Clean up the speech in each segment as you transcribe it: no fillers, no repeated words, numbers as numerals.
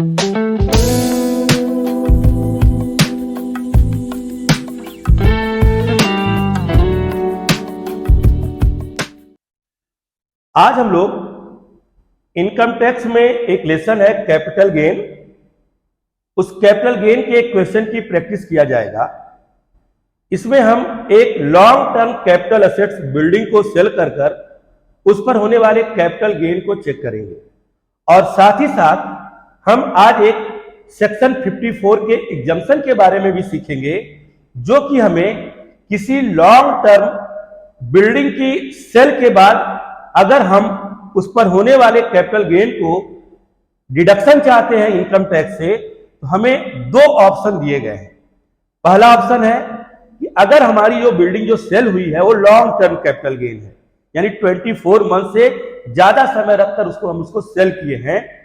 आज हम लोग इनकम टैक्स में एक लेसन है कैपिटल गेन, उस कैपिटल गेन के एक क्वेश्चन की प्रैक्टिस किया जाएगा। इसमें हम एक long term capital assets building को सेल कर उस पर होने वाले कैपिटल गेन को चेक करेंगे और साथ ही साथ हम आज एक सेक्शन 54 के एग्जम्पशन के बारे में भी सीखेंगे, जो कि हमें किसी लॉन्ग टर्म बिल्डिंग की सेल के बाद अगर हम उस पर होने वाले कैपिटल गेन को डिडक्शन चाहते हैं इनकम टैक्स से, तो हमें दो ऑप्शन दिए गए हैं। पहला ऑप्शन है कि अगर हमारी जो बिल्डिंग जो सेल हुई है वो लॉन्ग टर्म कैपिटल गेन है, यानी 24 मंथ से ज्यादा समय रखकर हम उसको सेल किए हैं,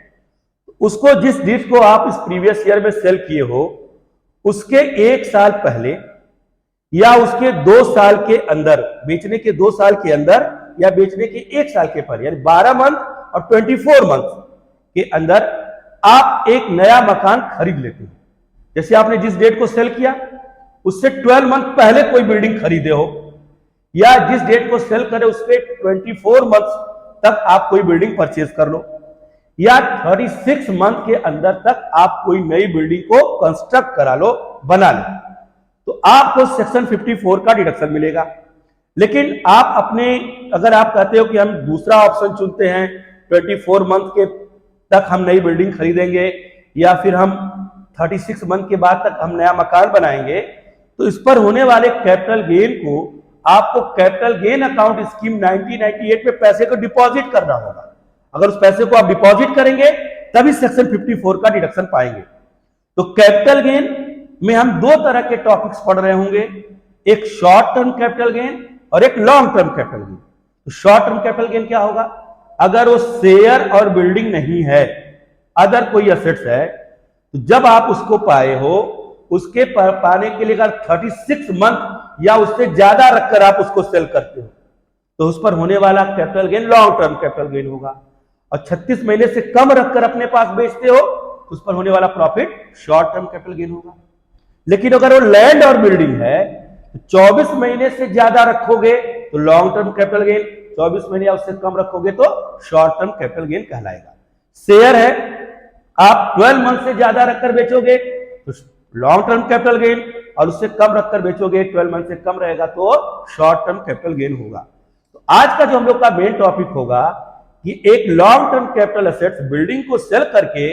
उसको जिस डेट को आप इस प्रीवियस ईयर में सेल किए हो उसके 1 साल पहले या उसके 2 साल के अंदर, बेचने के 2 साल के अंदर या बेचने के 1 साल के पहले, यानी 12 मंथ और 24 मंथ के अंदर आप एक नया मकान खरीद लेते हैं। जैसे आपने जिस डेट को सेल किया उससे 12 मंथ पहले कोई बिल्डिंग खरीदे हो, या जिस डेट को सेल करे उसके 24 मंथ तक आप कोई बिल्डिंग परचेज कर लो, या 36 मंथ के अंदर तक आप कोई नई बिल्डिंग को कंस्ट्रक्ट करा लो, बना लो, तो आपको सेक्शन 54 का डिडक्शन मिलेगा। लेकिन अगर आप कहते हो कि हम दूसरा ऑप्शन चुनते हैं, 24 मंथ के तक हम नई बिल्डिंग खरीदेंगे या फिर हम 36 मंथ के बाद तक हम नया मकान बनाएंगे, तो इस पर होने वाले कैपिटल गेन को आपको कैपिटल गेन अकाउंट स्कीम 1998 में पैसे को डिपॉजिट करना होगा। अगर उस पैसे को आप डिपॉजिट करेंगे तभी सेक्शन 54 का डिडक्शन पाएंगे। तो कैपिटल गेन में हम 2 तरह के टॉपिक्स पढ़ रहे होंगे, एक शॉर्ट टर्म कैपिटल गेन और एक लॉन्ग टर्म कैपिटल गेन। तो शॉर्ट टर्म कैपिटल गेन क्या होगा? अगर वो शेयर और बिल्डिंग नहीं है, अदर कोई एसेट्स है, तो जब आप उसको पाए हो उसके पाने के लिए अगर 36 मंथ या उससे ज्यादा रखकर आप उसको सेल करते हो तो उस पर होने वाला capital gain long term capital gain होगा, और 36 महीने से कम रखकर अपने पास बेचते हो तो उस पर होने वाला profit short term capital gain होगा। लेकिन अगर वो लैंड और बिल्डिंग है तो 24 महीने से ज्यादा रखोगे तो लॉन्ग टर्म कैपिटल गेन, 24 महीने या उससे कम रखोगे तो शॉर्ट टर्म कैपिटल गेन कहलाएगा। शेयर है, आप 12 मंथ से ज्यादा रखकर बेचोगे तो लॉन्ग टर्म कैपिटल गेन, और उससे कम रखकर बेचोगे 12 मंथ से कम रहेगा तो शॉर्ट टर्म कैपिटल गेन होगा। तो आज का जो हम लोग का मेन टॉपिक होगा कि एक long term capital assets building को सेल करके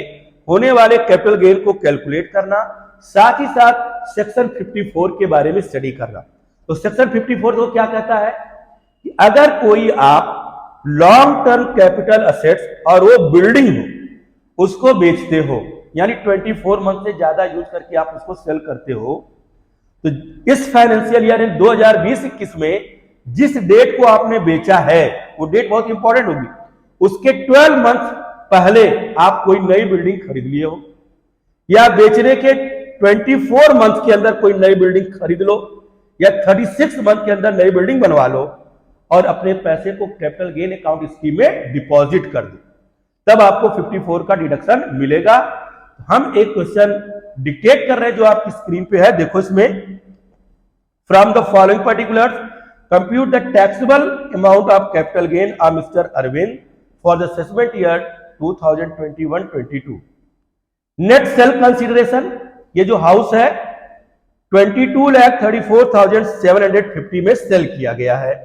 होने वाले कैपिटल गेन को कैलकुलेट करना, साथ ही साथ सेक्शन 54 के बारे में स्टडी करना। तो सेक्शन 54 को क्या कहता है कि अगर कोई आप लॉन्ग टर्म कैपिटल एसेट्स और वो बिल्डिंग हो उसको बेचते हो, यानी 24 मंथ से ज्यादा यूज करके आप उसको सेल करते हो, तो इस फाइनेंशियल ईयर 2020-21 में जिस डेट को आपने बेचा है वो डेट बहुत इंपॉर्टेंट होगी, उसके 12 मंथ पहले आप कोई नई बिल्डिंग खरीद लिए हो, या बेचने के 24 मंथ के अंदर कोई नई बिल्डिंग खरीद लो, या 36 मंथ के अंदर नई बिल्डिंग बनवा लो और अपने पैसे को कैपिटल गेन अकाउंट स्कीम में डिपॉजिट कर दो, तब आपको 54 का डिडक्शन मिलेगा। हम एक क्वेश्चन डिक्टेट कर रहे हैं जो आपकी स्क्रीन पे है, देखो इसमें, from the following particulars compute the taxable amount of capital gain of mister Arvind for the assessment year 2021-22। Net sale consideration, ये जो हाउस है 22,34,750 में सेल किया गया है।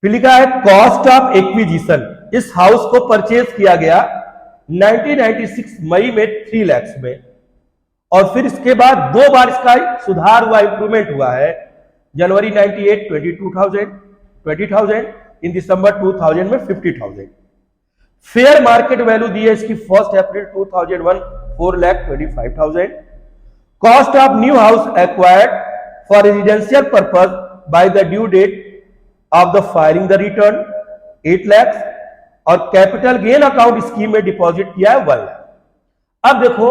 फिर लिखा है कॉस्ट ऑफ एक्विजिशन, इस हाउस को परचेज किया गया 1996 मई में 3 लाख में, और फिर इसके बाद 2 बार इसका सुधार हुआ, इंप्रूवमेंट हुआ है, जनवरी 98 20,000, इन दिसंबर 2000 में 50,000। फेयर मार्केट वैल्यू दी है इसकी 1 April 2001 4,25,000। Cost of new house acquired for residential purpose by the due date of the filing the return 8 lakh, और कैपिटल गेन अकाउंट स्कीम में डिपॉजिट किया है 1 लाख। अब देखो,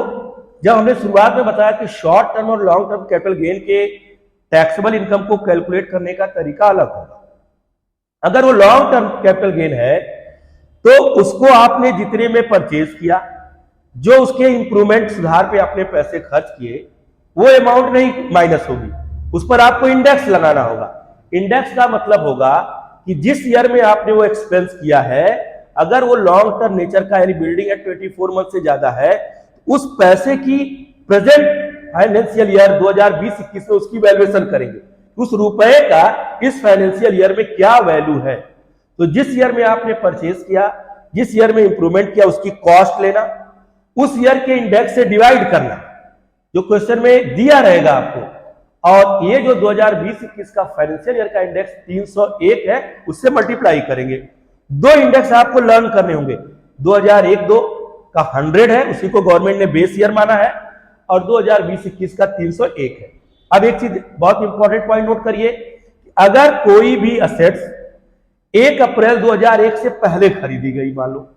जब हमने शुरुआत में बताया कि शॉर्ट टर्म और लॉन्ग टर्म कैपिटल गेन के टैक्सेबल इनकम को कैलकुलेट करने का तरीका अलग होगा। अगर वो लॉन्ग टर्म कैपिटल गेन है तो उसको आपने जितने में परचेज किया जो उसके इंप्रूवमेंट सुधार पे आपने पैसे खर्च किए वो अमाउंट नहीं माइनस होगी, उस पर आपको इंडेक्स लगाना होगा। इंडेक्स का मतलब होगा कि जिस ईयर में आपने वो एक्सपेंस किया है, अगर वो लॉन्ग टर्म नेचर का यानी बिल्डिंग है 24 मंथ से ज्यादा है, उस पैसे की प्रेजेंट फाइनेंशियल ईयर 2020-21 में उसकी वैल्यूएशन करेंगे, उस रुपए का इस फाइनेंशियल ईयर में क्या वैल्यू है। तो जिस ईयर में आपने परचेज किया, जिस ईयर में इंप्रूवमेंट किया, उसकी कॉस्ट लेना, उस ईयर के इंडेक्स से डिवाइड करना, जो क्वेश्चन में दिया रहेगा आपको, और ये जो 2020-21 का फाइनेंशियल ईयर का इंडेक्स 301 है उससे मल्टीप्लाई करेंगे। दो इंडेक्स आपको लर्न करने होंगे, 2001-2 का 100 है, उसी को गवर्नमेंट ने बेस ईयर माना है, और 2020-21 का 301 है। अब एक चीज बहुत इंपॉर्टेंट पॉइंट नोट करिए, अगर कोई भी असेट्स 1 अप्रैल 2001 से पहले खरीदी गई, मान लो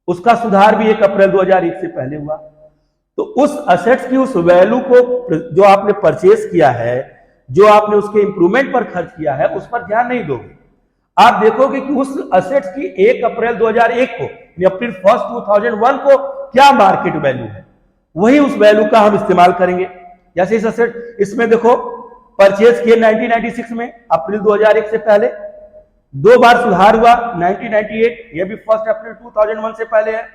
उसका सुधार भी 1 अप्रैल 2001 से पहले हुआ, तो उस असेट्स की उस वैल्यू को जो आपने परचेज किया है, जो आपने उसके इंप्रूवमेंट पर खर्च किया है, उस पर ध्यान नहीं दोगे। आप देखोगे कि उस असेट्स की 1 अप्रैल 2001 को अप्रैल 1 2001 को क्या मार्केट वैल्यू है, वही उस वैल्यू का हम इस्तेमाल करेंगे। जैसे इस असेट, इसमें देखो परचेज किए 1996 में, अप्रैल 2001 से पहले, 2 बार सुधार हुआ 1998, यह भी 1 अप्रैल 2001 से पहले है,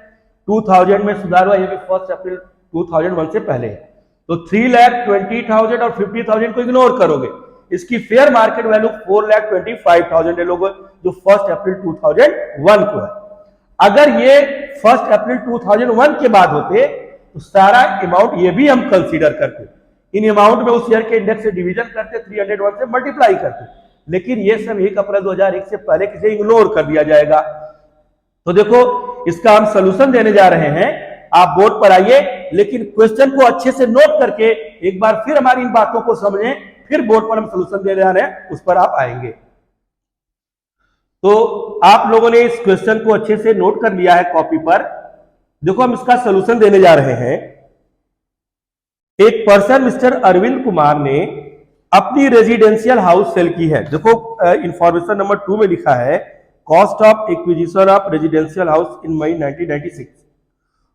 2000 में सुधार हुआ, यह भी 1 अप्रैल 2001 से पहले है। तो 3,20,000 और 50,000 को इग्नोर करोगे, इसकी फेयर मार्केट वैल्यू 4,25,000 लोगे, जो 1 अप्रैल 2001 को है। अगर ये 1 अप्रैल 2001 के बाद होते तो सारा अमाउंट ये भी हम कंसीडर करते, इन अमाउंट में उस ईयर के इंडेक्स से डिवीजन करते, 301 से मल्टीप्लाई करते, लेकिन ये सब 1 अप्रैल 2001 से पहले किसे इग्नोर कर दिया जाएगा। तो देखो इसका हम सोल्यूशन देने जा रहे हैं, आप बोर्ड पर आइए, लेकिन क्वेश्चन को अच्छे से नोट करके एक बार फिर हमारी इन बातों को समझें, फिर बोर्ड पर हम सोल्यूशन देने जा रहे हैं, उस पर आप आएंगे। तो आप लोगों ने इस क्वेश्चन को अच्छे से नोट कर लिया है कॉपी पर। देखो हम इसका सोल्यूशन देने जा रहे हैं। एक पर्सन मिस्टर अरविंद कुमार ने अपनी रेजिडेंशियल हाउस सेल की है। देखो इंफॉर्मेशन नंबर 2 में लिखा है cost of acquisition of residential house in May 1996।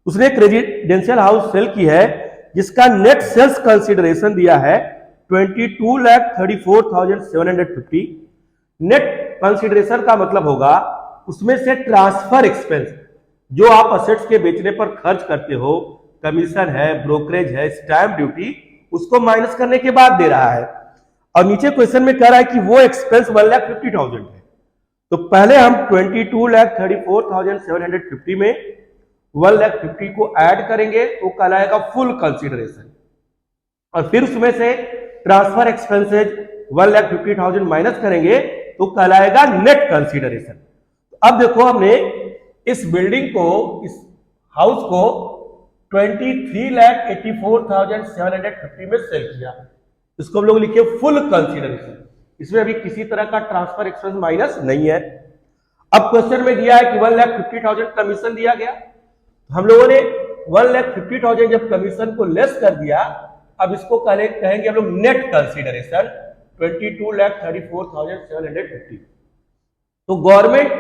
उसने एक रेजिडेंशियल हाउस सेल की है जिसका नेट सेल्स कंसिडरेशन दिया है 22,34,750। नेट कंसिडरेशन का मतलब होगा उसमें से ट्रांसफर एक्सपेंस, जो आप असेट्स के बेचने पर खर्च करते हो, कमीशन है, ब्रोकरेज है, स्टैंप ड्यूटी, उसको माइनस करने के बाद दे रहा है। और नीचे क्वेश्चन में कह रहा है कि वो एक्सपेंस 1,50,000 है। तो पहले हम 22,34,750 में 1,50,000 को ऐड करेंगे, वो कहलाएगा फुल कंसिडरेशन, और फिर उसमें से ट्रांसफर एक्सपेंसेज 1,50,000 माइनस करेंगे तो कहलाएगा नेट कंसिडरेशन। अब देखो हमने इस बिल्डिंग को, इस हाउस को 23,84,750 में सेल किया, इसको हम लोग लिखे फुल कंसिडरेशन। इसमें अभी किसी तरह का ट्रांसफर एक्सपेंस माइनस नहीं है। अब क्वेश्चन में दिया है कि 1,50,000 कमीशन दिया गया, हम लोगों ने 1,50,000 जब कमीशन को लेस कर दिया, अब इसको कहेंगे हम लोग नेट कंसिडरेशन 22,34,750। तो गवर्नमेंट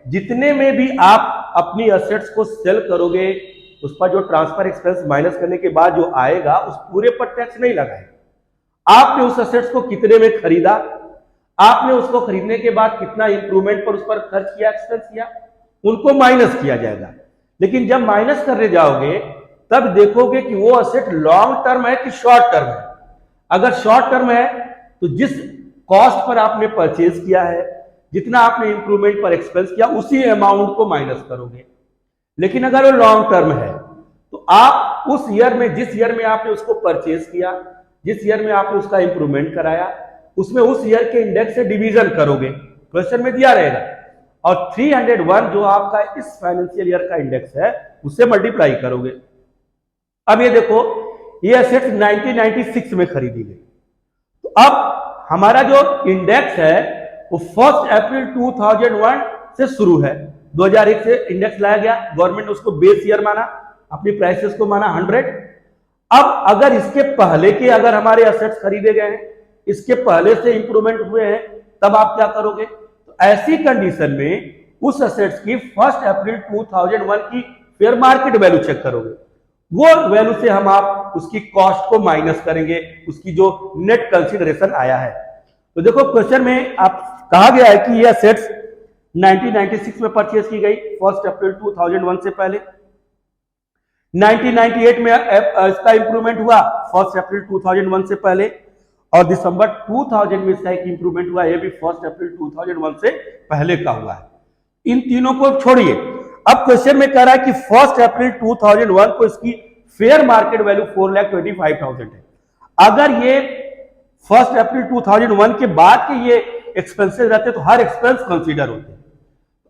जितने में भी आप अपनी असेट्स को सेल करोगे, उस पर जो ट्रांसफर एक्सपेंस माइनस करने के बाद जो आएगा उस पूरे पर टैक्स नहीं लगाएगा। आपने उस असेट्स को कितने में खरीदा, आपने उसको खरीदने के बाद कितना इंप्रूवमेंट पर उस पर खर्च किया, एक्सपेंस किया, उनको माइनस किया जाएगा। लेकिन जब माइनस करने जाओगे तब देखोगे कि वो असेट लॉन्ग टर्म है कि शॉर्ट टर्म है। अगर शॉर्ट टर्म है तो जिस कॉस्ट पर आपने परचेज किया है, जितना आपने इंप्रूवमेंट पर एक्सपेंस किया, उसी अमाउंट को माइनस करोगे। लेकिन अगर वो लॉन्ग टर्म है तो आप उस ईयर में, जिस ईयर में आपने उसको परचेज किया, जिस ईयर में आपने उसका इंप्रूवमेंट कराया, उसमें उस ईयर के इंडेक्स से डिवीजन करोगे, क्वेश्चन में दिया रहेगा, और 301 जो आपका इस फाइनेंशियल ईयर का इंडेक्स है उससे मल्टीप्लाई करोगे। अब ये देखो ये असेट्स 1996 में खरीदी गई, तो अब हमारा जो इंडेक्स है वो 1 अप्रैल 2001 से शुरू है। 2001 से इंडेक्स लाया गया, गवर्नमेंट ने उसको बेस ईयर माना, अपनी प्राइसेस को माना 100। अब अगर इसके पहले के अगर हमारे असेट्स खरीदे गए हैं, इसके पहले से इंप्रूवमेंट हुए हैं, तब आप क्या करोगे? तो ऐसी कंडीशन में उस असेट्स की 1 अप्रैल 2001 की फेयर मार्केट वैल्यू चेक करोगे। वो वैल्यू से हम आप उसकी कॉस्ट को माइनस करेंगे, उसकी जो नेट कंसीडरेशन आया है। तो देखो क्वेश्चन में आप कहा गया है कि ये असेट्स 1996 में परचेज की गई 1 अप्रैल 2001 से पहले, 1998 में इसका इंप्रूवमेंट हुआ 1 अप्रैल 2001 से पहले, और दिसंबर 2000 में इसका एक इंप्रूवमेंट हुआ, ये भी 1 अप्रैल 2001 से पहले का हुआ है। इन तीनों को छोड़िए, अब क्वेश्चन में कह रहा है कि 1 अप्रैल 2001 को इसकी फेयर मार्केट वैल्यू 4,25,000 है। अगर ये 1 अप्रैल 2001 के बाद के ये एक्सपेंसेस रहते तो हर एक्सपेंस कंसीडर होते।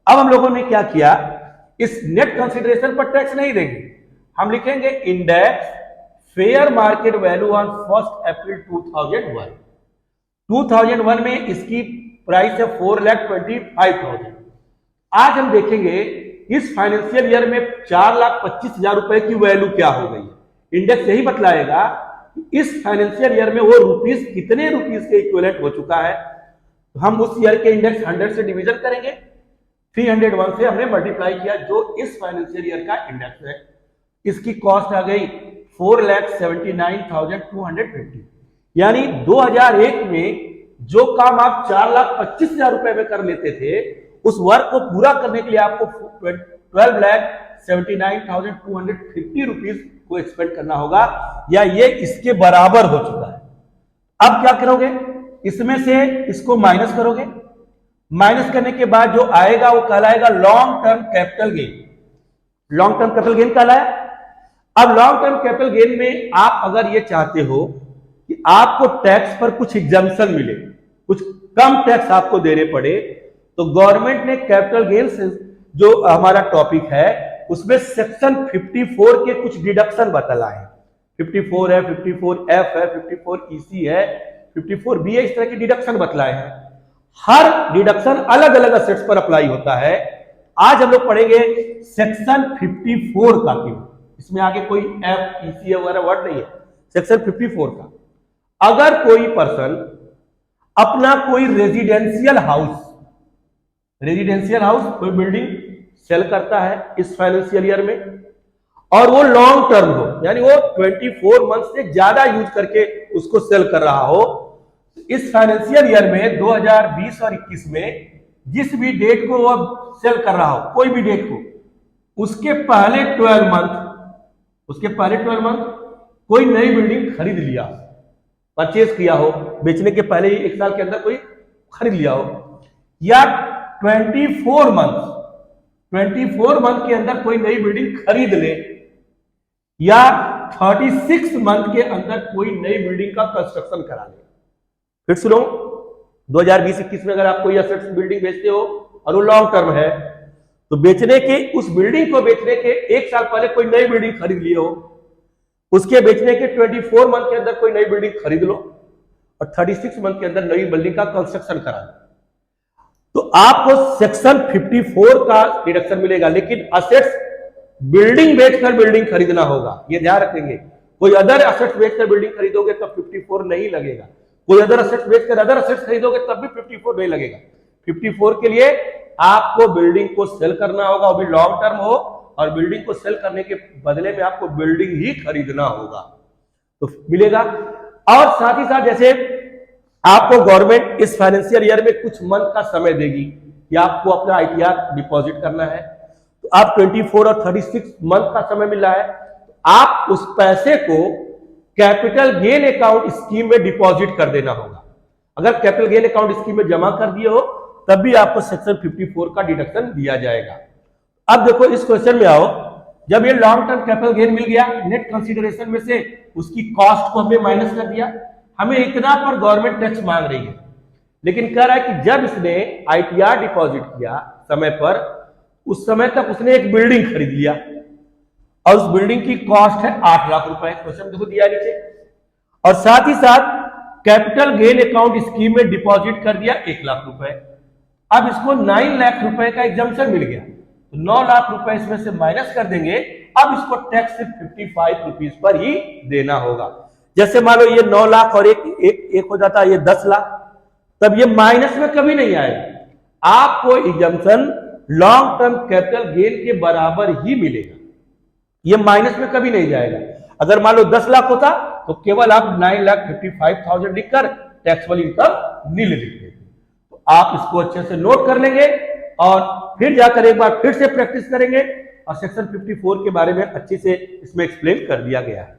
अब हम लोगों ने क्या किया, इस नेट कंसीडरेशन पर टैक्स नहीं देंगे, हम लिखेंगे index fair market value on 1 April 2001। 2001 में इसकी प्राइस है 4,25,000। आज हम देखेंगे इस फाइनेंशियल ईयर में 4,25,000 रुपए की वैल्यू क्या हो गई है। इंडेक्स यही बतलाएगा कि इस फाइनेंशियल ईयर में वो रुपीस कितने रुपीस के इक्विवेलेंट हो चुका है। तो हम उस ईयर के इंडेक्स 100 से डिवीजन करेंगे, 301 से हमने मल्टीप्लाई किया जो इस फाइनेंशियल ईयर का इंडेक्स है। इसकी कॉस्ट आ गई 4,79,250, यानी 2001 में जो काम आप 4,25,000 रुपए में कर लेते थे, उस वर्क को पूरा करने के लिए आपको 12,79,250 रुपीज को एक्सपेंड करना होगा, या ये इसके बराबर हो चुका है। अब क्या करोगे, इसमें से इसको माइनस करोगे, माइनस करने के बाद जो आएगा वो कहलाएगा long term capital gain. Long term capital gain कहलाया। अब लॉन्ग टर्म कैपिटल गेन में आप अगर ये चाहते हो कि आपको टैक्स पर कुछ एग्जम्पशन मिले, कुछ कम टैक्स आपको देने पड़े, तो गवर्नमेंट ने कैपिटल गेन से जो हमारा टॉपिक है उसमें सेक्शन 54 के कुछ डिडक्शन बतलाए हैं। 54 है, 54F है, 54EC है, 54B है, इस तरह के डिडक्शन बतलाए हैं। हर डिडक्शन अलग अलग असेट्स पर अप्लाई होता है। आज हम लोग पढ़ेंगे सेक्शन 54 का केवल, इसमें आगे कोई FEC वगैरह वर्ड नहीं है, सेक्शन 54 का। अगर कोई पर्सन अपना कोई रेजिडेंशियल हाउस कोई बिल्डिंग सेल करता है इस फाइनेंशियल ईयर में, और वो लॉन्ग टर्म हो, यानी वो 24 मंथ से ज्यादा यूज करके उसको सेल कर रहा हो, इस फाइनेंशियल ईयर में 2020 और 21 में जिस भी डेट को वो सेल कर रहा हो, कोई भी डेट को, उसके पहले 12 मंथ कोई नई बिल्डिंग खरीद लिया, परचेज किया हो, बेचने के पहले ही 1 साल के अंदर कोई खरीद लिया हो, या 24 मंथ के अंदर कोई नई बिल्डिंग खरीद ले, या 36 मंथ के अंदर कोई नई बिल्डिंग का कंस्ट्रक्शन करा ले। फिर सुनो, 2020-21 में अगर आप कोई असेट्स बिल्डिंग बेचते हो और वो लॉन्ग टर्म है, तो बेचने के उस बिल्डिंग को बेचने के 1 साल पहले कोई नई बिल्डिंग खरीद लिए हो, उसके बेचने के 24 मंथ के अंदर कोई नई बिल्डिंग खरीद लो, और 36 मंथ के अंदर नई बिल्डिंग का कंस्ट्रक्शन करा लो, तो आपको सेक्शन 54 का डिडक्शन मिलेगा। लेकिन असेट्स बिल्डिंग बेचकर बिल्डिंग खरीदना होगा, ये ध्यान रखेंगे। कोई अदर असेट्स बेचकर बिल्डिंग खरीदोगे तब 54 नहीं लगेगा, कोई अदर असेट्स बेचकर अदर असेट्स खरीदोगे तब भी 54 नहीं लगेगा। 54 के लिए आपको बिल्डिंग को सेल करना होगा, वो भी लॉन्ग टर्म हो, और बिल्डिंग को सेल करने के बदले में आपको बिल्डिंग ही खरीदना होगा तो मिलेगा। और साथ ही साथ जैसे आपको गवर्नमेंट इस फाइनेंशियल ईयर में कुछ मंथ का समय देगी कि आपको अपना ITR डिपॉजिट करना है, तो आप 24 और 36 मंथ का समय मिल रहा है, तो आप उस पैसे को कैपिटल गेन अकाउंट स्कीम में डिपॉजिट कर देना होगा। अगर कैपिटल गेन अकाउंट स्कीम में जमा कर दिए हो तब भी आपको सेक्शन 54 का डिडक्शन दिया जाएगा। अब देखो इस क्वेश्चन में आओ, जब ये लॉन्ग टर्म कैपिटल गेन मिल गया, नेट कंसीडरेशन में से उसकी कॉस्ट को हमने माइनस कर दिया, हमें इतना पर गवर्नमेंट टैक्स मांग रही है, लेकिन कह रहा है कि जब इसने ITR डिपॉजिट किया समय पर, उस समय तक उसने एक बिल्डिंग खरीद लिया और उस बिल्डिंग की कॉस्ट है 8 लाख रुपए, क्वेश्चन देखो दिया नीचे, और साथ ही साथ कैपिटल गेन अकाउंट स्कीम में डिपॉजिट कर दिया 1 लाख रुपए। अब इसको 9 लाख रुपए का एग्जम्पशन मिल गया, तो 9 लाख रुपए इसमें से माइनस कर देंगे। अब इसको टैक्स सिर्फ 55 रुपीज पर ही देना होगा। जैसे मान लो ये 9 लाख और एक हो जाता है ये 10 लाख, तब ये माइनस में कभी नहीं आएगा, आपको exemption long term capital gain के बराबर ही मिलेगा। ये माइनस में कभी नहीं जाएगा। अगर मान लो 10 लाख होता तो केवल आप 9,55,000 लिखकर टैक्सेबल इनकम नील लिख देते। तो आप इसको अच्छे से नोट कर लेंगे और फिर जाकर एक बार फिर से प्रैक्टिस करेंगे और सेक्शन 54 के बारे में अच्छे से इसमें एक्सप्लेन कर दिया गया है।